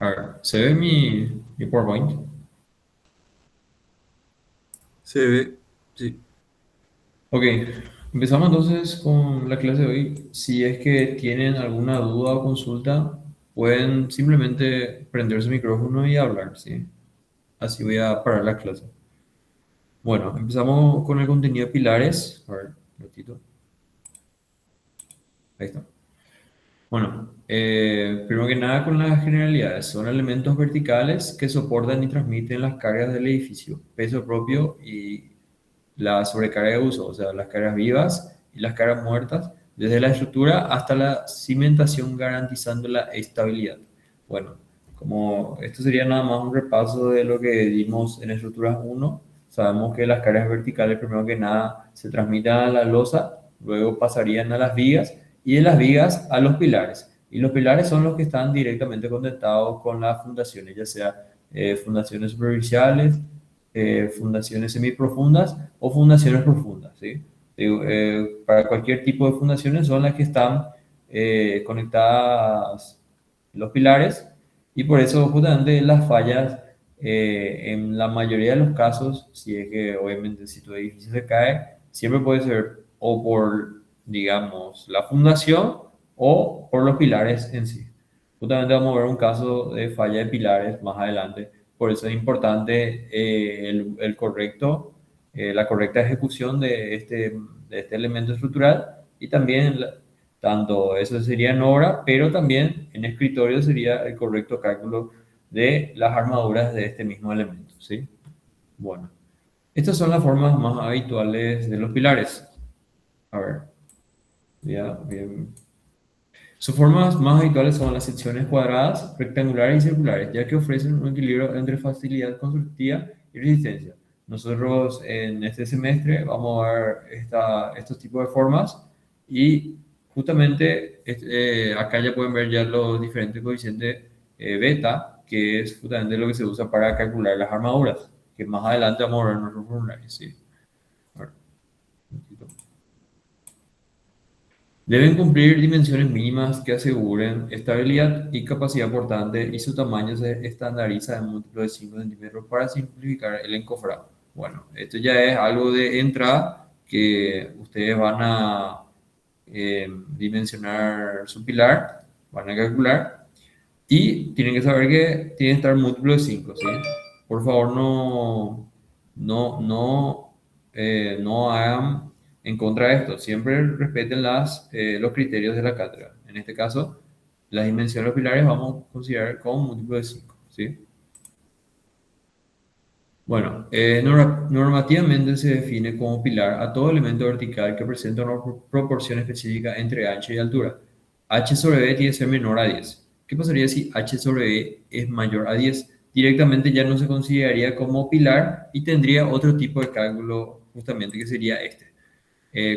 A ver, ¿se ve mi PowerPoint? Se ve, sí. Ok, empezamos entonces con la clase de hoy. Si es que tienen alguna duda o consulta, pueden simplemente prender su micrófono y hablar, ¿sí? Así voy a parar la clase. Bueno, empezamos con el contenido de pilares. A ver, un ratito. Ahí está. Bueno, primero que nada con las generalidades. Son elementos verticales que soportan y transmiten las cargas del edificio, peso propio y la sobrecarga de uso, o sea, las cargas vivas y las cargas muertas, desde la estructura hasta la cimentación garantizando la estabilidad. Bueno, como esto sería nada más un repaso de lo que vimos en estructuras uno, sabemos que las cargas verticales primero que nada se transmiten a la losa, luego pasarían a las vigas y de las vigas a los pilares. Y los pilares son los que están directamente conectados con las fundaciones, ya sea fundaciones superficiales, fundaciones semiprofundas o fundaciones profundas, ¿sí? Digo, para cualquier tipo de fundaciones son las que están conectadas los pilares y por eso justamente las fallas en la mayoría de los casos, si es que obviamente si tu edificio se cae, siempre puede ser o por, digamos, la fundación o por los pilares en sí. Justamente vamos a ver un caso de falla de pilares más adelante, por eso es importante el correcto, la correcta ejecución de este elemento estructural y también tanto eso sería en obra, pero también en escritorio sería el correcto cálculo de las armaduras de este mismo elemento, ¿sí? Bueno, estas son las formas más habituales de los pilares. A ver, ya, bien. Sus formas más habituales son las secciones cuadradas, rectangulares y circulares, ya que ofrecen un equilibrio entre facilidad constructiva y resistencia. Nosotros en este semestre vamos a ver estos tipos de formas y justamente acá ya pueden ver ya los diferentes coeficientes beta, que es justamente lo que se usa para calcular las armaduras, que más adelante vamos a ver en nuestros formularios. ¿Sí? A ver, un momentito. Deben cumplir dimensiones mínimas que aseguren estabilidad y capacidad portante y su tamaño se estandariza en múltiplos de 5 centímetros para simplificar el encofrado. Bueno, esto ya es algo de entrada que ustedes van a dimensionar su pilar, van a calcular y tienen que saber que tiene que estar múltiplo de 5, ¿sí? Por favor, no hagan en contra de esto. Siempre respeten los criterios de la cátedra. En este caso, las dimensiones de los pilares vamos a considerar como múltiplo de 5, ¿sí? Bueno, normativamente se define como pilar a todo elemento vertical que presenta una proporción específica entre ancho y altura. H sobre B tiene que ser menor a 10. ¿Qué pasaría si H sobre B es mayor a 10? Directamente ya no se consideraría como pilar y tendría otro tipo de cálculo justamente que sería este.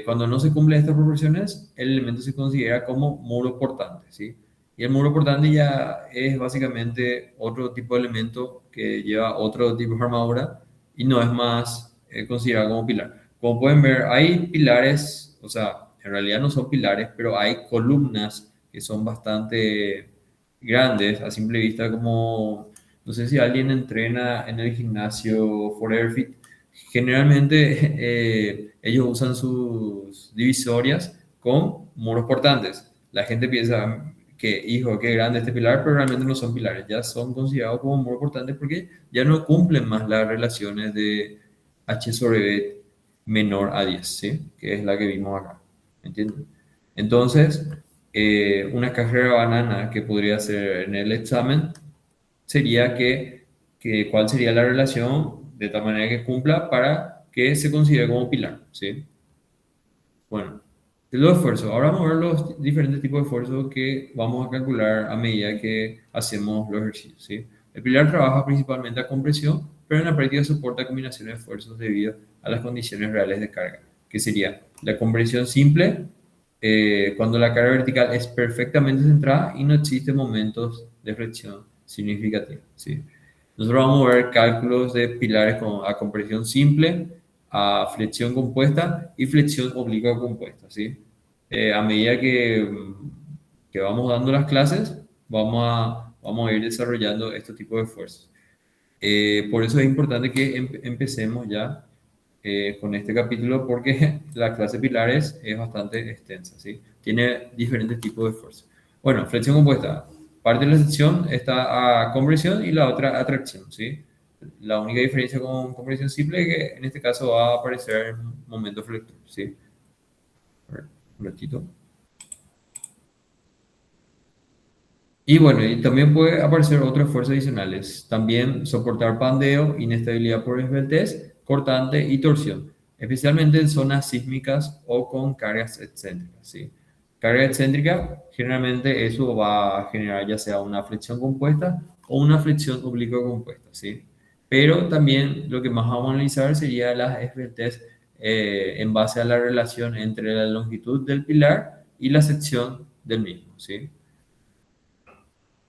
Cuando no se cumplen estas proporciones, el elemento se considera como muro portante, ¿sí? Y el muro portante ya es básicamente otro tipo de elemento que lleva otro tipo de armadura y no es más considerado como pilar. Como pueden ver, hay pilares, o sea, en realidad no son pilares, pero hay columnas que son bastante grandes a simple vista, como, no sé si alguien entrena en el gimnasio Forever Fit. Generalmente ellos usan sus divisorias con muros portantes. La gente piensa que, hijo, qué grande este pilar, pero realmente no son pilares, ya son considerados como muros portantes porque ya no cumplen más las relaciones de H sobre B menor a 10, ¿sí? Que es la que vimos acá. ¿Entienden? Entonces, una cáscara de banana que podría ser en el examen sería que cuál sería la relación de tal manera que cumpla para que se considere como pilar, ¿sí? Bueno, los esfuerzos. Ahora vamos a ver los diferentes tipos de esfuerzos que vamos a calcular a medida que hacemos los ejercicios, ¿sí? El pilar trabaja principalmente a compresión, pero en la práctica soporta combinaciones de esfuerzos debido a las condiciones reales de carga, que sería la compresión simple, cuando la carga vertical es perfectamente centrada y no existen momentos de flexión significativa, ¿sí? Nosotros vamos a ver cálculos de pilares a compresión simple, a flexión compuesta y flexión oblicua compuesta, ¿sí? A medida que vamos dando las clases, vamos a ir desarrollando este tipo de fuerzas. Por eso es importante que empecemos ya con este capítulo porque la clase pilares es bastante extensa, ¿sí? Tiene diferentes tipos de fuerzas. Bueno, flexión compuesta. Parte de la sección está a compresión y la otra a tracción, ¿sí? La única diferencia con compresión simple es que en este caso va a aparecer momento flector, ¿sí? A ver, un ratito. Y bueno, y también puede aparecer otras fuerzas adicionales. También soportar pandeo, inestabilidad por esbeltez, cortante y torsión, especialmente en zonas sísmicas o con cargas excéntricas, ¿sí? Carga excéntrica, generalmente eso va a generar ya sea una flexión compuesta o una flexión oblicua compuesta, ¿sí? Pero también lo que más vamos a analizar sería las esbeltez en base a la relación entre la longitud del pilar y la sección del mismo, ¿sí?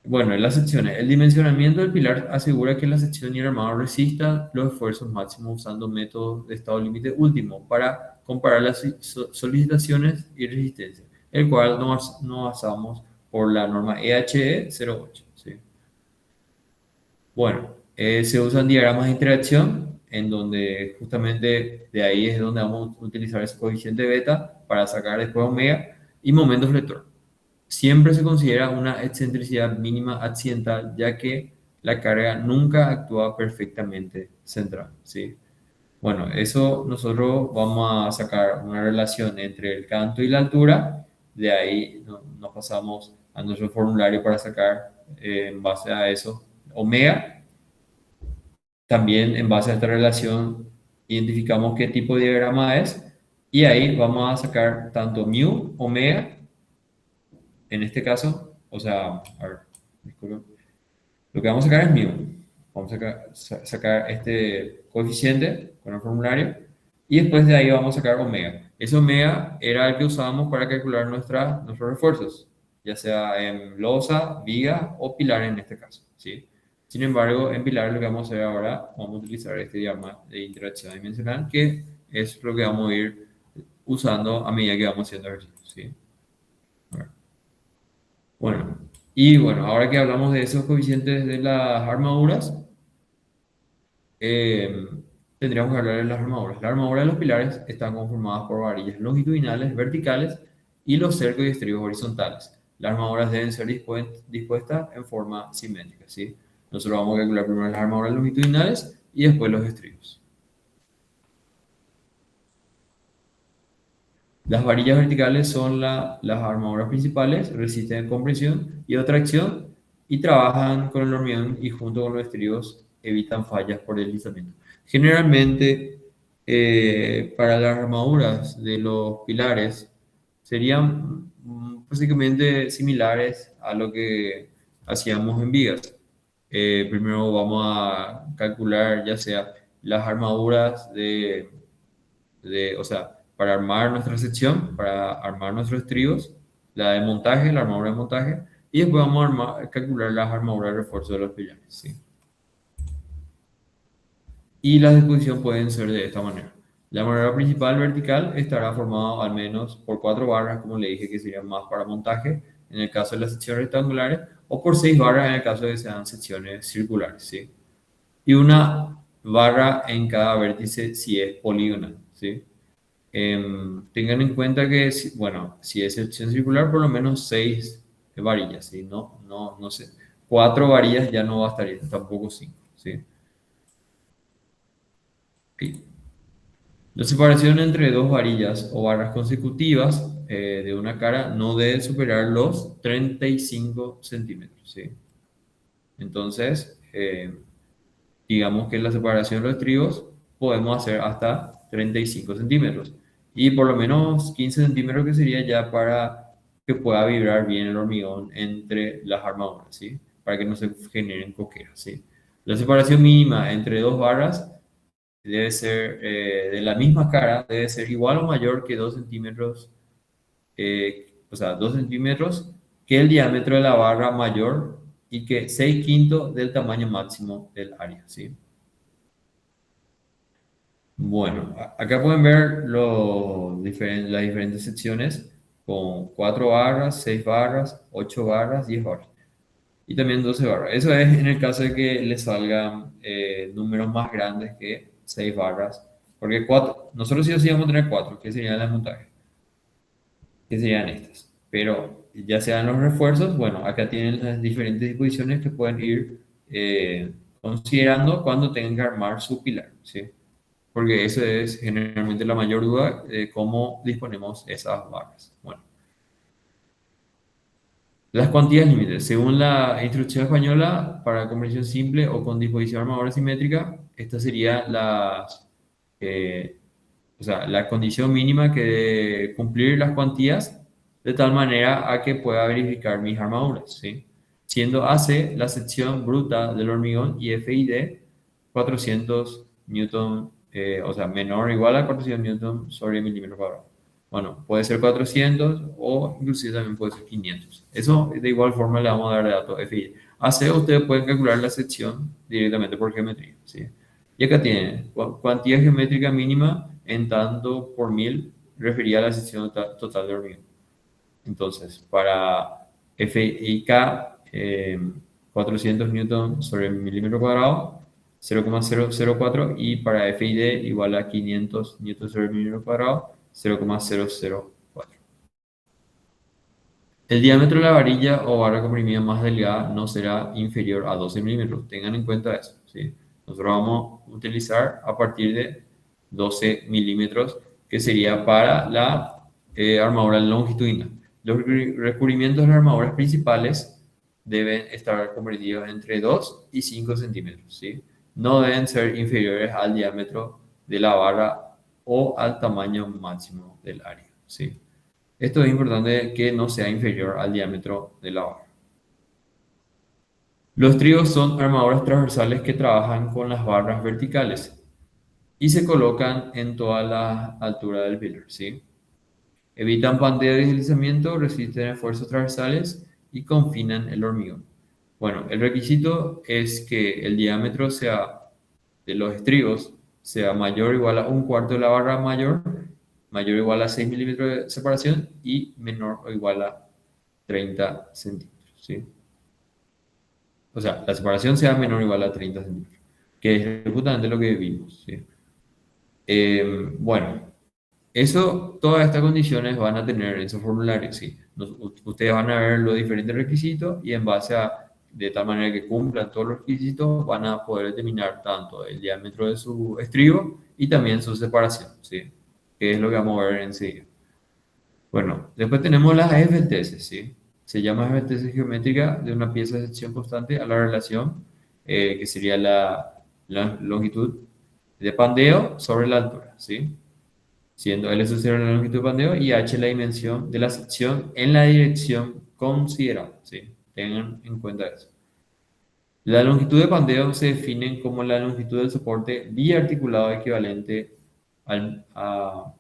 Bueno, en las secciones, el dimensionamiento del pilar asegura que la sección y el armado resistan los esfuerzos máximos usando métodos de estado límite último para comparar las solicitaciones y resistencia, el cual nos basamos por la norma EHE 08. ¿Sí? Bueno, se usan diagramas de interacción en donde justamente de ahí es donde vamos a utilizar ese coeficiente beta para sacar después omega y momento flector. Siempre se considera una excentricidad mínima accidental, ya que la carga nunca actúa perfectamente central, ¿sí? Bueno, eso nosotros vamos a sacar una relación entre el canto y la altura, de ahí nos pasamos a nuestro formulario para sacar en base a eso omega. También en base a esta relación identificamos qué tipo de diagrama es y ahí vamos a sacar tanto mu, omega en este caso, o sea, a ver, disculpen, lo que vamos a sacar es mu. Vamos a sacar este coeficiente con el formulario y después de ahí vamos a sacar omega. Ese omega era el que usábamos para calcular nuestros refuerzos, ya sea en losa, viga o pilar en este caso, ¿sí? Sin embargo, en pilar lo que vamos a hacer ahora, vamos a utilizar este diagrama de interacción dimensional, que es lo que vamos a ir usando a medida que vamos haciendo ejercicios, ¿sí? A ver. Bueno, y bueno, ahora que hablamos de esos coeficientes de las armaduras, eh, tendríamos que hablar de las armaduras. Las armaduras de los pilares están conformadas por varillas longitudinales, verticales y los cercos y estribos horizontales. Las armaduras deben ser dispuestas en forma simétrica, ¿sí? Nosotros vamos a calcular primero las armaduras longitudinales y después los estribos. Las varillas verticales son las armaduras principales, resisten compresión y tracción y trabajan con el hormigón y junto con los estribos evitan fallas por deslizamiento. Generalmente, para las armaduras de los pilares serían básicamente similares a lo que hacíamos en vigas. Primero vamos a calcular ya sea las armaduras o sea, para armar nuestra sección, para armar nuestros estribos, la de montaje, la armadura de montaje, y después vamos a calcular las armaduras de refuerzo de los pilares, ¿sí? Y las disposición pueden ser de esta manera. La armadura principal vertical estará formada al menos por 4 barras, como le dije, que serían más para montaje, en el caso de las secciones rectangulares, o por 6 barras en el caso de que sean secciones circulares, ¿sí? Y una barra en cada vértice si es poligonal, ¿sí? Tengan en cuenta que, bueno, si es sección circular, por lo menos 6 varillas, ¿sí? No sé. 4 varillas ya no bastaría, tampoco 5, ¿sí? Ok. La separación entre dos varillas o barras consecutivas de una cara no debe superar los 35 centímetros, ¿sí? Entonces, digamos que la separación de los estribos podemos hacer hasta 35 centímetros y por lo menos 15 centímetros que sería ya para que pueda vibrar bien el hormigón entre las armaduras, ¿sí? Para que no se generen coqueras, ¿sí? La separación mínima entre dos barras debe ser de la misma cara, debe ser igual o mayor que 2 centímetros, o sea, 2 centímetros que el diámetro de la barra mayor y que 6 quintos del tamaño máximo del área, ¿sí? Bueno, acá pueden ver las diferentes secciones con 4 barras, 6 barras, 8 barras, 10 barras. y también 12 barras. Eso es en el caso de que le salgan números más grandes que 6 barras, porque 4, nosotros sí o sí vamos a tener 4, que serían las montajes, que serían estas. Pero ya sean los refuerzos, bueno, acá tienen las diferentes disposiciones que pueden ir considerando cuando tengan que armar su pilar, ¿sí? Porque eso es generalmente la mayor duda de cómo disponemos esas barras. Bueno, las cuantías límites. Según la instrucción española, para conversión simple o con disposición armadora simétrica, esta sería eh, o sea, la condición mínima que debe cumplir las cuantías de tal manera a que pueda verificar mis armaduras, ¿sí? Siendo AC la sección bruta del hormigón y FID 400 newton, o sea, menor o igual a 400 newton sobre milímetro cuadrado. Bueno, puede ser 400 o inclusive también puede ser 500. Eso de igual forma le vamos a dar de datos FI. AC ustedes pueden calcular la sección directamente por geometría, ¿sí? Y acá tienen cuantía geométrica mínima en tanto por mil referida a la sección total de hormigón. Entonces, para FIK, 400 newton sobre milímetro cuadrado, 0,004, y para FID igual a 500 newton sobre milímetro cuadrado, 0,004. El diámetro de la varilla o barra comprimida más delgada no será inferior a 12 milímetros. Tengan en cuenta eso, ¿sí? Nosotros vamos a utilizar a partir de 12 milímetros, que sería para la armadura longitudinal. Los recubrimientos de las armaduras principales deben estar comprendidos entre 2 y 5 centímetros, ¿sí? No deben ser inferiores al diámetro de la barra o al tamaño máximo del área, ¿sí? Esto es importante que no sea inferior al diámetro de la barra. Los estribos son armaduras transversales que trabajan con las barras verticales y se colocan en toda la altura del pilar, ¿sí? Evitan pandeo y deslizamiento, resisten esfuerzos transversales y confinan el hormigón. Bueno, el requisito es que el diámetro sea de los estribos sea mayor o igual a un cuarto de la barra mayor, mayor o igual a 6 milímetros de separación y menor o igual a 30 centímetros, ¿sí? O sea, la separación sea menor o igual a 30 centímetros, que es justamente lo que vimos, ¿sí? Bueno, todas estas condiciones van a tener en su formulario, ¿sí? Ustedes van a ver los diferentes requisitos y en base a, de tal manera que cumplan todos los requisitos, van a poder determinar tanto el diámetro de su estribo y también su separación, ¿sí? Que es lo que vamos a ver enseguida. Bueno, después tenemos las FTS, ¿sí? Se llama FTS geométrica de una pieza de sección constante a la relación, que sería la longitud de pandeo sobre la altura, ¿sí? Siendo L sub 0 la longitud de pandeo y H la dimensión de la sección en la dirección considerada, ¿sí? Tengan en cuenta eso. La longitud de pandeo se define como la longitud del soporte biarticulado equivalente al, a-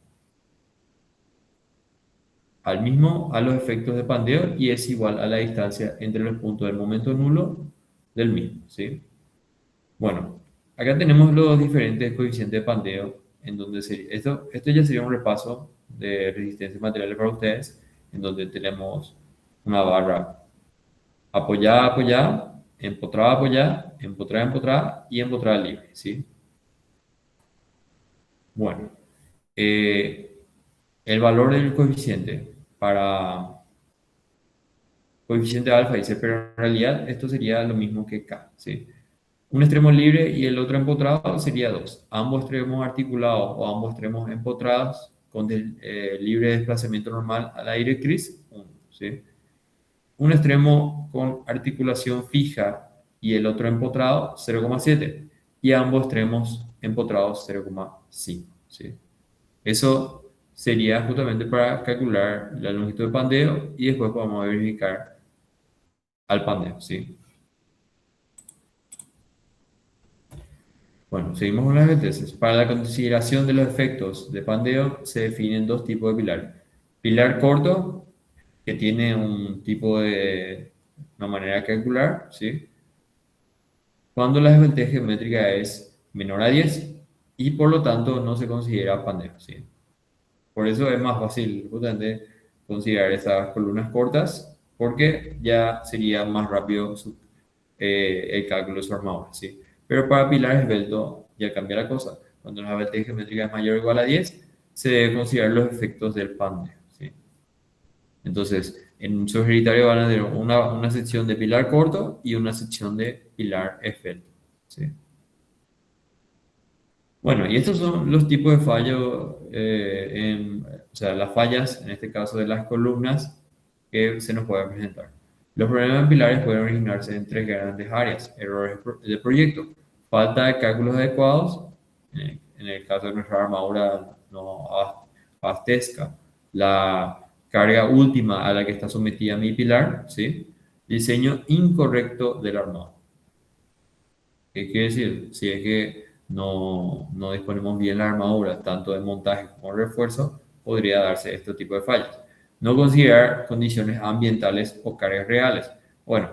al mismo a los efectos de pandeo y es igual a la distancia entre los puntos del momento nulo del mismo, ¿sí? Bueno, acá tenemos los diferentes coeficientes de pandeo, en donde esto ya sería un repaso de resistencia materiales para ustedes, en donde tenemos una barra apoyada, apoyada, empotrada, apoyada, empotrada, empotrada y empotrada libre, ¿sí? Bueno, eh, el valor del coeficiente para coeficiente alfa dice, pero en realidad esto sería lo mismo que K, ¿sí? Un extremo libre y el otro empotrado sería 2. Ambos extremos articulados o ambos extremos empotrados con libre desplazamiento normal a la directriz, 1, ¿sí? Un extremo con articulación fija y el otro empotrado, 0,7. Y ambos extremos empotrados, 0,5, ¿sí? Eso sería justamente para calcular la longitud de pandeo y después vamos a verificar al pandeo, ¿sí? Bueno, seguimos con las vertientes. Para la consideración de los efectos de pandeo se definen dos tipos de pilar. Pilar corto, que tiene un tipo de, una manera de calcular, ¿sí? Cuando la desventaja geométrica es menor a 10 y por lo tanto no se considera pandeo, ¿sí? Por eso es más fácil justamente considerar estas columnas cortas porque ya sería más rápido el cálculo de su armadura, ¿sí? Pero para pilar esbelto ya cambia la cosa. Cuando la esbeltez geométrica es mayor o igual a 10, se debe considerar los efectos del pande, ¿sí? Entonces, en su hereditario van a tener una sección de pilar corto y una sección de pilar esbelto, ¿sí? Bueno, y estos son los tipos de fallos, o sea, las fallas, en este caso de las columnas, que se nos pueden presentar. Los problemas en pilares pueden originarse en tres grandes áreas: errores de proyecto, falta de cálculos adecuados, en el caso de nuestra armadura no abastezca la carga última a la que está sometida mi pilar, ¿sí? Diseño incorrecto del armado. ¿Qué quiere decir? Si es que no disponemos bien la armadura, tanto de montaje como de refuerzo, podría darse este tipo de fallas. No considerar condiciones ambientales o cargas reales. Bueno,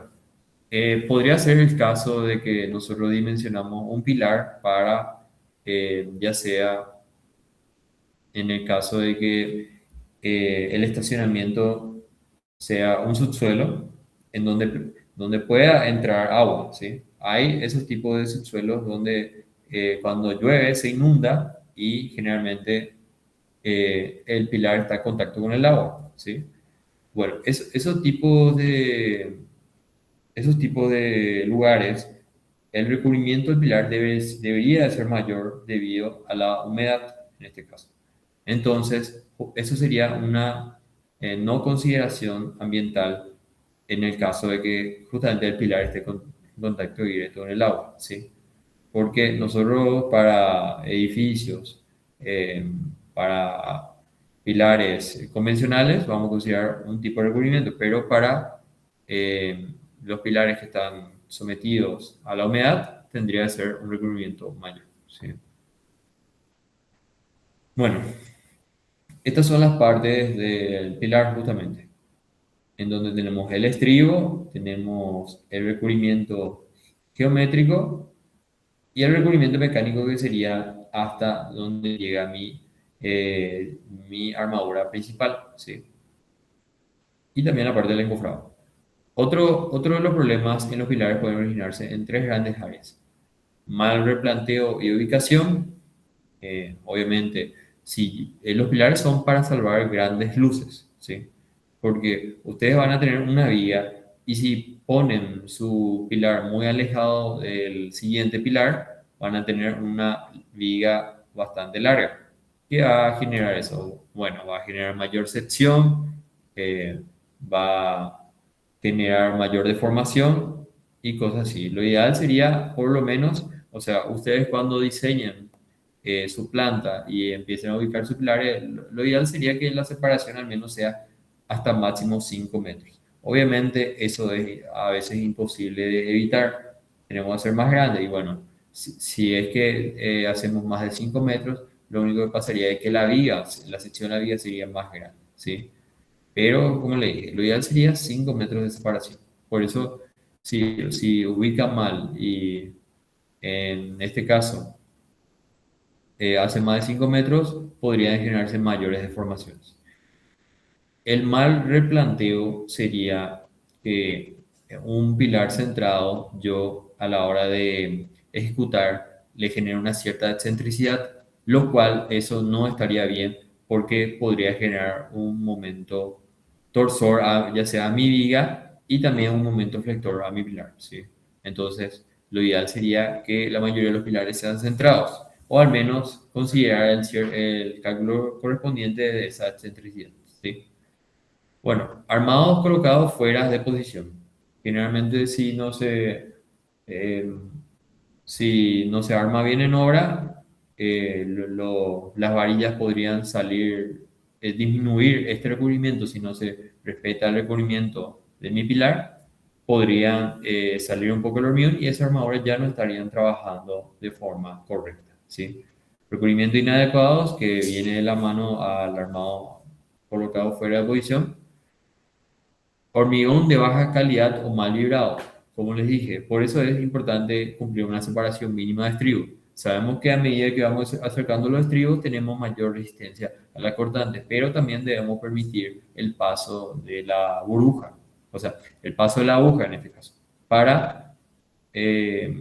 podría ser el caso de que nosotros dimensionamos un pilar para, ya sea en el caso de que el estacionamiento sea un subsuelo en donde pueda entrar agua, ¿sí? Hay esos tipos de subsuelos donde cuando llueve se inunda y generalmente el pilar está en contacto con el agua, ¿sí? Bueno, esos tipos de lugares, el recubrimiento del pilar debería de ser mayor debido a la humedad, en este caso. Entonces, eso sería una no consideración ambiental en el caso de que justamente el pilar esté en contacto directo con el agua, ¿sí? Porque nosotros para edificios, eh, para pilares convencionales, vamos a considerar un tipo de recubrimiento, pero para eh, los pilares que están sometidos a la humedad, tendría que ser un recubrimiento mayor, ¿sí? Bueno, estas son las partes del pilar justamente, en donde tenemos el estribo, tenemos el recubrimiento geométrico y el recubrimiento mecánico, que sería hasta donde llega mi armadura principal, ¿sí? Y también la parte del encofrado. Otro de los problemas en los pilares pueden originarse en tres grandes áreas: mal replanteo y ubicación. Obviamente, si los pilares son para salvar grandes luces, ¿sí? Porque ustedes van a tener una viga y si ponen su pilar muy alejado del siguiente pilar, van a tener una viga bastante larga. ¿Qué va a generar eso? Bueno, va a generar mayor sección, va a generar mayor deformación y cosas así. Lo ideal sería, por lo menos, o sea, ustedes cuando diseñen su planta y empiecen a ubicar sus pilares, lo ideal sería que la separación al menos sea hasta máximo 5 metros. Obviamente eso es a veces imposible de evitar, tenemos que hacer más grande y bueno, si es que hacemos más de 5 metros, lo único que pasaría es que la viga, la sección de la viga sería más grande, ¿sí? Pero como le dije, lo ideal sería 5 metros de separación. Por eso, si ubica mal y en este caso hace más de 5 metros, podrían generarse mayores deformaciones. El mal replanteo sería que un pilar centrado, yo a la hora de ejecutar, le genere una cierta excentricidad, lo cual eso no estaría bien porque podría generar un momento torsor, ya sea a mi viga, y también un momento flector a mi pilar, ¿sí? Entonces, lo ideal sería que la mayoría de los pilares sean centrados, o al menos considerar el cálculo correspondiente de esa excentricidad, ¿sí? Bueno, armados colocados fuera de posición. Generalmente eh, si no se arma bien en obra, las varillas podrían salir, disminuir este recubrimiento. Si no se respeta el recubrimiento de mi pilar, podrían salir un poco el hormigón y esas armaduras ya no estarían trabajando de forma correcta, ¿sí? Recubrimiento inadecuados que viene de la mano al armado colocado fuera de posición. Hormigón de baja calidad o mal vibrado, como les dije. Por eso es importante cumplir una separación mínima de estribos. Sabemos que a medida que vamos acercando los estribos tenemos mayor resistencia a la cortante, pero también debemos permitir el paso de la burbuja, o sea, el paso de la aguja en este caso, para eh,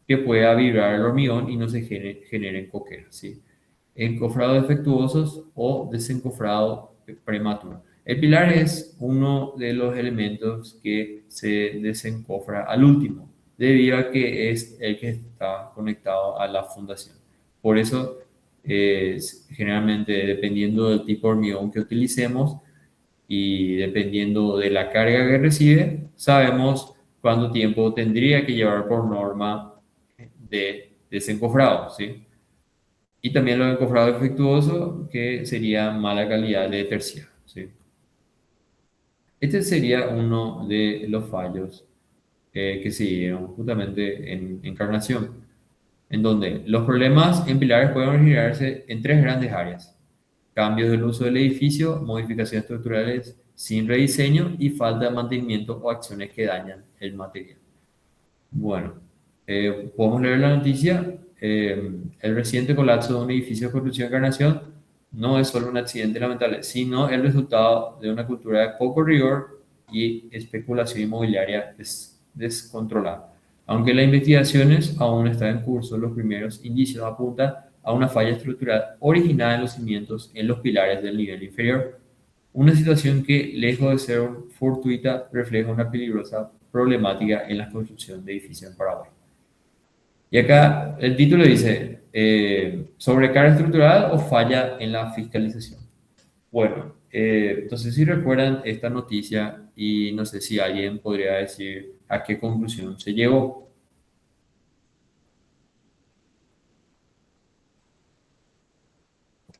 que pueda vibrar el hormigón y no se generen coqueras, ¿sí? Encofrado defectuosos o desencofrado prematuro. El pilar es uno de los elementos que se desencofra al último, debido a que es el que está conectado a la fundación. Por eso, generalmente, dependiendo del tipo de hormigón que utilicemos y dependiendo de la carga que recibe, sabemos cuánto tiempo tendría que llevar por norma de desencofrado, ¿sí? Y también los encofrados defectuosos, que sería mala calidad de terciario, ¿sí? Este sería uno de los fallos que se dieron justamente en encarnación, en donde los problemas en pilares pueden originarse en tres grandes áreas: cambios del uso del edificio, modificaciones estructurales sin rediseño y falta de mantenimiento o acciones que dañan el material. Bueno, podemos leer la noticia. El reciente colapso de un edificio de construcción de Encarnación no es solo un accidente lamentable, sino el resultado de una cultura de poco rigor y especulación inmobiliaria descontrolada. Aunque las investigaciones aún están en curso, los primeros indicios apuntan a una falla estructural originada en los cimientos en los pilares del nivel inferior. Una situación que, lejos de ser fortuita, refleja una peligrosa problemática en la construcción de edificios en Paraguay. Y acá el título dice, ¿sobrecarga estructural o falla en la fiscalización? Bueno, entonces si recuerdan esta noticia y no sé si alguien podría decir a qué conclusión se llegó.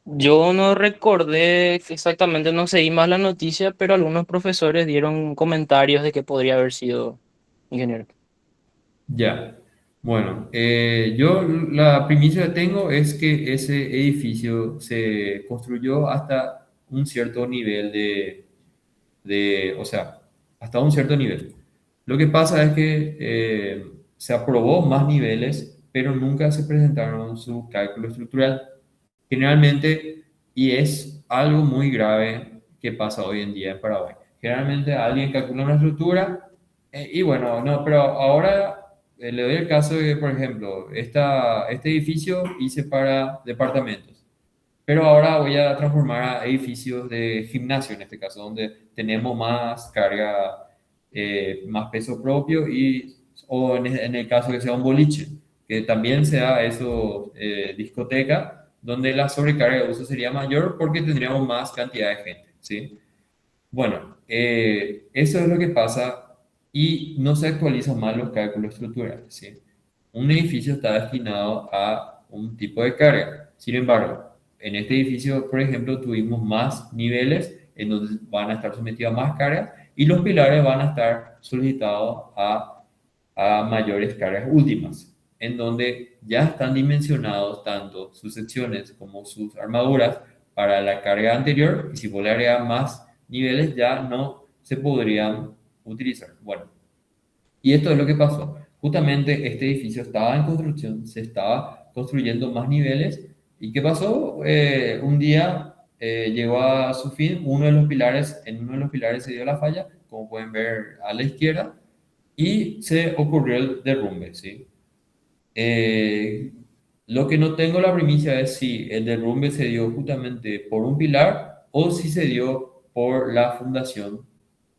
Yo no recordé exactamente, no seguí más la noticia, pero algunos profesores dieron comentarios de que podría haber sido ingeniero. Ya. Bueno, yo la primicia que tengo es que ese edificio se construyó hasta un cierto nivel o sea, hasta un cierto nivel. Lo que pasa es que se aprobó más niveles, pero nunca se presentaron su cálculo estructural. Generalmente, y es algo muy grave que pasa hoy en día en Paraguay. Generalmente alguien calcula una estructura y bueno, no, pero ahora le doy el caso de, por ejemplo, este edificio hice para departamentos. Pero ahora voy a transformar a edificios de gimnasio, en este caso, donde tenemos más carga, más peso propio o en el caso que sea un boliche, que también sea eso, discoteca, donde la sobrecarga de uso sería mayor porque tendríamos más cantidad de gente, ¿sí? Bueno, eso es lo que pasa y no se actualizan mal los cálculos estructurales, ¿sí? Un edificio está destinado a un tipo de carga. Sin embargo, en este edificio, por ejemplo, tuvimos más niveles en donde van a estar sometidos a más cargas y los pilares van a estar solicitados a mayores cargas últimas, en donde ya están dimensionados tanto sus secciones como sus armaduras para la carga anterior, y si vos le agregas más niveles ya no se podrían utilizar. Bueno, y esto es lo que pasó. Justamente este edificio estaba en construcción, se estaba construyendo más niveles. ¿Y qué pasó? Un día llegó a su fin, en uno de los pilares se dio la falla, como pueden ver a la izquierda, y se ocurrió el derrumbe, ¿sí? Eh, lo que no tengo la primicia es si el derrumbe se dio justamente por un pilar o si se dio por la fundación,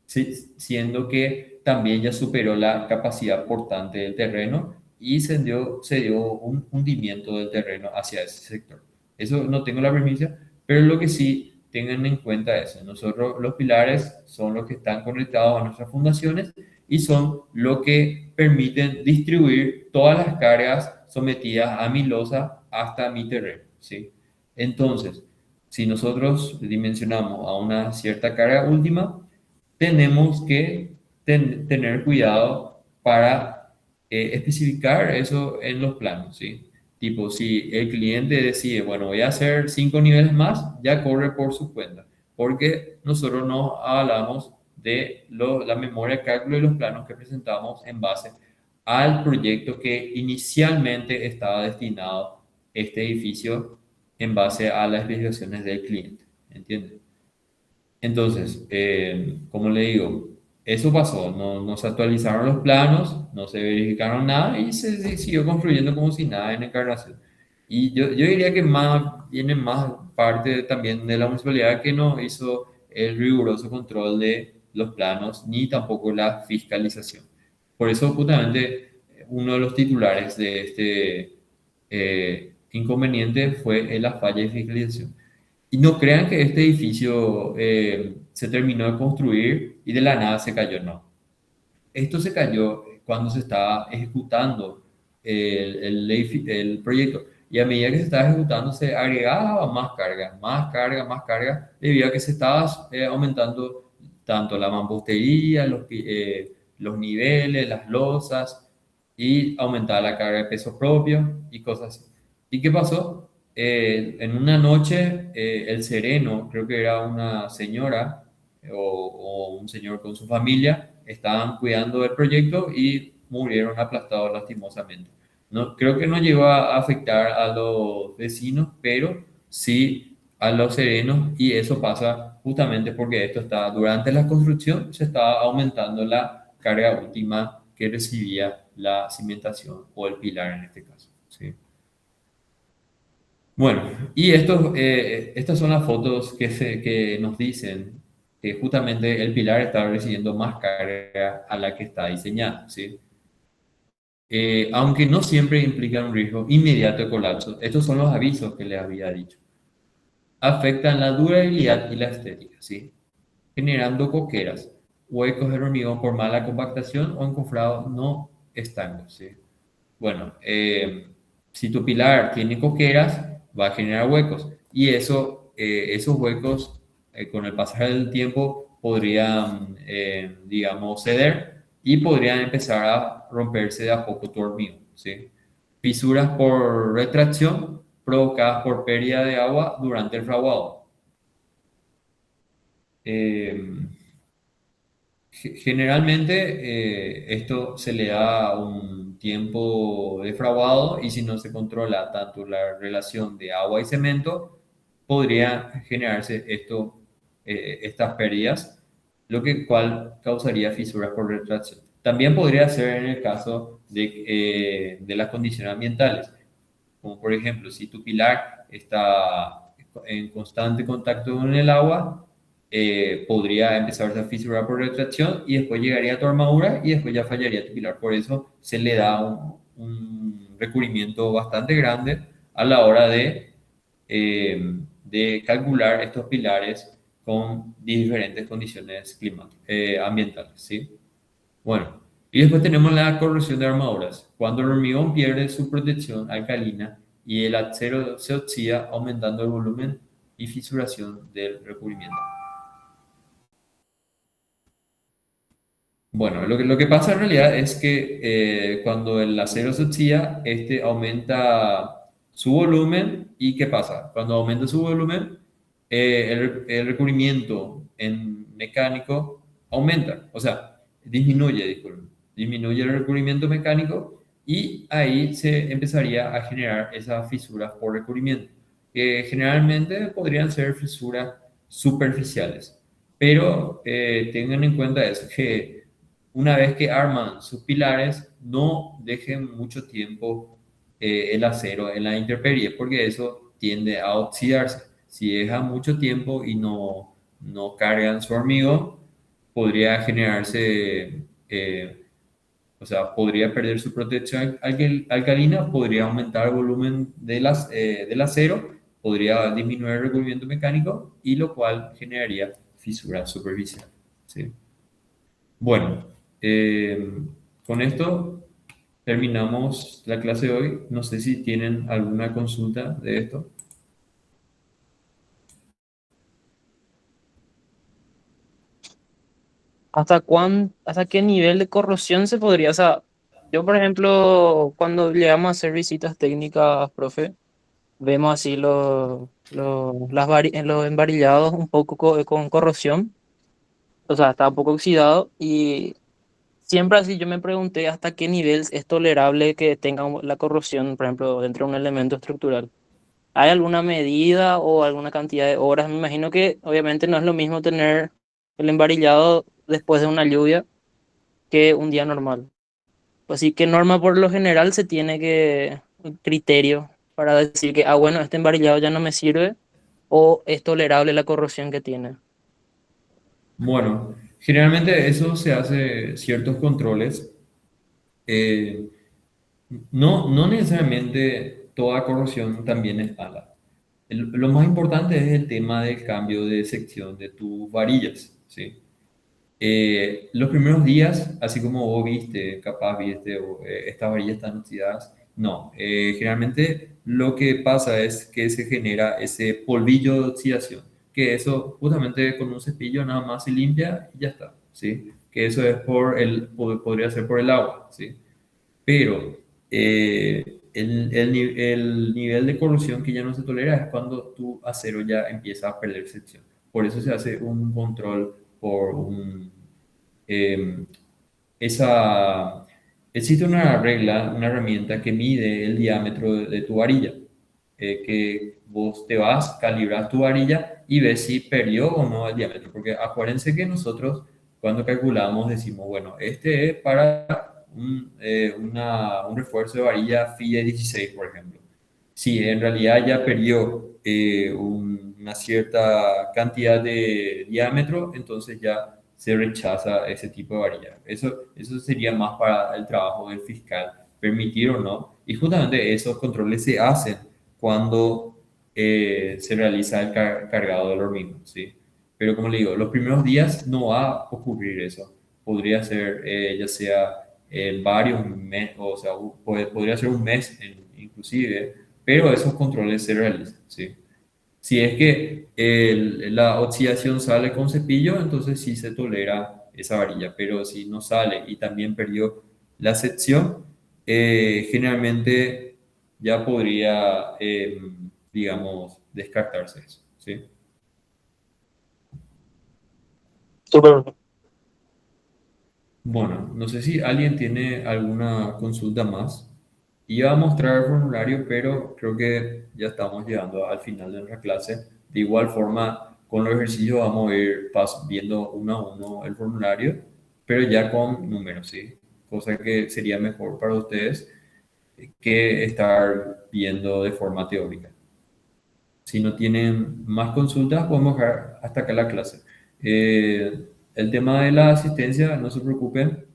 siendo que también ya superó la capacidad portante del terreno y se dio un hundimiento del terreno hacia ese sector. Eso no tengo la primicia, pero lo que sí tengan en cuenta es, nosotros los pilares son los que están conectados a nuestras fundaciones y son lo que permiten distribuir todas las cargas sometidas a mi losa hasta mi terreno, ¿sí? Entonces, si nosotros dimensionamos a una cierta carga última, tenemos que tener cuidado para especificar eso en los planos, ¿sí? Tipo, si el cliente decide, bueno, voy a hacer 5 niveles más, ya corre por su cuenta, porque nosotros no hablamos de la memoria de cálculo y los planos que presentamos en base al proyecto que inicialmente estaba destinado este edificio en base a las especificaciones del cliente, ¿entiendes? Entonces, como le digo, eso pasó, no se actualizaron los planos, no se verificaron nada y se siguió construyendo como si nada en Encarnación. Y yo diría que más, viene más parte también de la municipalidad que no hizo el riguroso control de los planos ni tampoco la fiscalización. Por eso justamente uno de los titulares de este inconveniente fue la falla de fiscalización. Y no crean que este edificio se terminó de construir y de la nada se cayó, no. Esto se cayó cuando se estaba ejecutando el proyecto. Y a medida que se estaba ejecutando, se agregaba más carga, más carga, más carga, debido a que se estaba aumentando tanto la mampostería, los niveles, las losas, y aumentaba la carga de peso propio y cosas así. ¿Y qué pasó? En una noche, el sereno, creo que era una señora o un señor con su familia, estaban cuidando del proyecto y murieron aplastados lastimosamente. No, creo que no llegó a afectar a los vecinos, pero sí a los serenos y eso pasa justamente porque esto está, durante la construcción se estaba aumentando la carga última que recibía la cimentación o el pilar en este caso. ¿Sí? Bueno, y estas son las fotos que nos dicen que justamente el pilar está recibiendo más carga a la que está diseñado, ¿sí? Aunque no siempre implican un riesgo inmediato de colapso, estos son los avisos que les había dicho. Afectan la durabilidad y la estética, ¿sí? Generando coqueras, huecos de hormigón por mala compactación o encofrados no estancos, ¿sí? Bueno, si tu pilar tiene coqueras, va a generar huecos y esos huecos con el pasar del tiempo podrían, digamos, ceder y podrían empezar a romperse de a poco tu hormigón, ¿sí? Fisuras por retracción provocadas por pérdida de agua durante el fraguado. Eh, Generalmente esto se le da un tiempo de fraguado y si no se controla tanto la relación de agua y cemento, podría generarse estas pérdidas, lo que cual causaría fisuras por retracción. También podría ser en el caso de las condiciones ambientales, como por ejemplo, si tu pilar está en constante contacto con el agua, podría empezar a fisurar por retracción y después llegaría a tu armadura y después ya fallaría tu pilar. Por eso se le da un recubrimiento bastante grande a la hora de calcular estos pilares con diferentes condiciones climáticas, ambientales, ¿sí? Bueno, y después tenemos la corrosión de armaduras. Cuando el hormigón pierde su protección alcalina y el acero se oxida, aumentando el volumen y fisuración del recubrimiento. Bueno, lo que pasa en realidad es que cuando el acero se oxida, este aumenta su volumen y ¿qué pasa? Cuando aumenta su volumen, el recubrimiento en mecánico aumenta, o sea, disminuye, disculpen, disminuye el recubrimiento mecánico y ahí se empezaría a generar esas fisuras por recubrimiento, que generalmente podrían ser fisuras superficiales, pero tengan en cuenta eso, que una vez que arman sus pilares, no dejen mucho tiempo el acero en la intemperie, porque eso tiende a oxidarse. Si deja mucho tiempo y no cargan su hormigón, podría generarse, o sea, podría perder su protección alcalina, podría aumentar el volumen del acero, podría disminuir el recubrimiento mecánico y lo cual generaría fisuras superficiales. ¿Sí? Bueno, con esto terminamos la clase de hoy. No sé si tienen alguna consulta de esto. ¿Hasta qué nivel de corrosión se podría? O sea, yo, por ejemplo, cuando llegamos a hacer visitas técnicas, profe, vemos así los embarillados un poco con corrosión, o sea, está un poco oxidado y siempre así yo me pregunté hasta qué nivel es tolerable que tenga la corrosión, por ejemplo, dentro de un elemento estructural. ¿Hay alguna medida o alguna cantidad de horas? Me imagino que obviamente no es lo mismo tener el embarillado después de una lluvia que un día normal. Así que norma por lo general se tiene que un criterio para decir que, ah, bueno, este embarillado ya no me sirve o es tolerable la corrosión que tiene. Bueno, generalmente eso se hace ciertos controles. eh, no necesariamente toda corrosión también es mala. Lo más importante es el tema del cambio de sección de tus varillas, ¿sí? Los primeros días, así como vos viste, capaz viste, estas varillas están oxidadas, no. Generalmente lo que pasa es que se genera ese polvillo de oxidación, que eso justamente con un cepillo nada más se limpia y ya está, ¿sí? Que eso es podría ser por el agua, ¿sí? Pero el nivel de corrosión que ya no se tolera es cuando tu acero ya empieza a perder sección. Por eso se hace un control por eh, esa, existe una regla, una herramienta que mide el diámetro de tu varilla, que vos te vas, calibras tu varilla y ves si perdió o no el diámetro, porque acuérdense que nosotros cuando calculamos decimos, bueno, este es para un refuerzo de varilla FIDE 16, por ejemplo. Si en realidad ya perdió una cierta cantidad de diámetro, entonces ya se rechaza ese tipo de varilla. Eso sería más para el trabajo del fiscal, permitir o no. Y justamente esos controles se hacen cuando se realiza el cargado del hormigón, ¿sí? Pero como le digo, los primeros días no va a ocurrir eso. Podría ser ya sea varios meses, o sea, podría ser un mes inclusive, pero esos controles se realizan, ¿sí? Si es que la oxidación sale con cepillo, entonces sí se tolera esa varilla, pero si no sale y también perdió la sección, generalmente ya podría, digamos, descartarse eso, ¿sí? Súper. Bueno, no sé si alguien tiene alguna consulta más. Iba a mostrar el formulario, pero creo que ya estamos llegando al final de nuestra clase. De igual forma, con los ejercicios vamos a ir viendo uno a uno el formulario, pero ya con números, ¿sí? Cosa que sería mejor para ustedes que estar viendo de forma teórica. Si no tienen más consultas, podemos dejar hasta acá la clase. El tema de la asistencia, no se preocupen,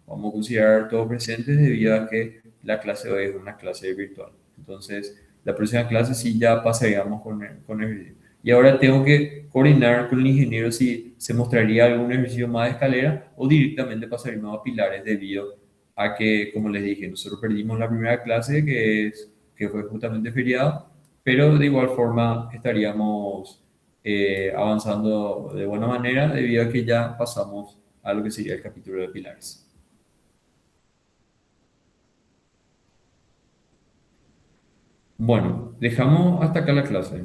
vamos a considerar todos presentes debido a que la clase de hoy es una clase virtual. Entonces, la próxima clase sí ya pasaríamos con el video. Y ahora tengo que coordinar con el ingeniero si se mostraría algún ejercicio más de escalera o directamente pasaríamos a pilares debido a que, como les dije, nosotros perdimos la primera clase que fue justamente feriado, pero de igual forma estaríamos avanzando de buena manera debido a que ya pasamos a lo que sería el capítulo de pilares. Bueno, dejamos hasta acá la clase.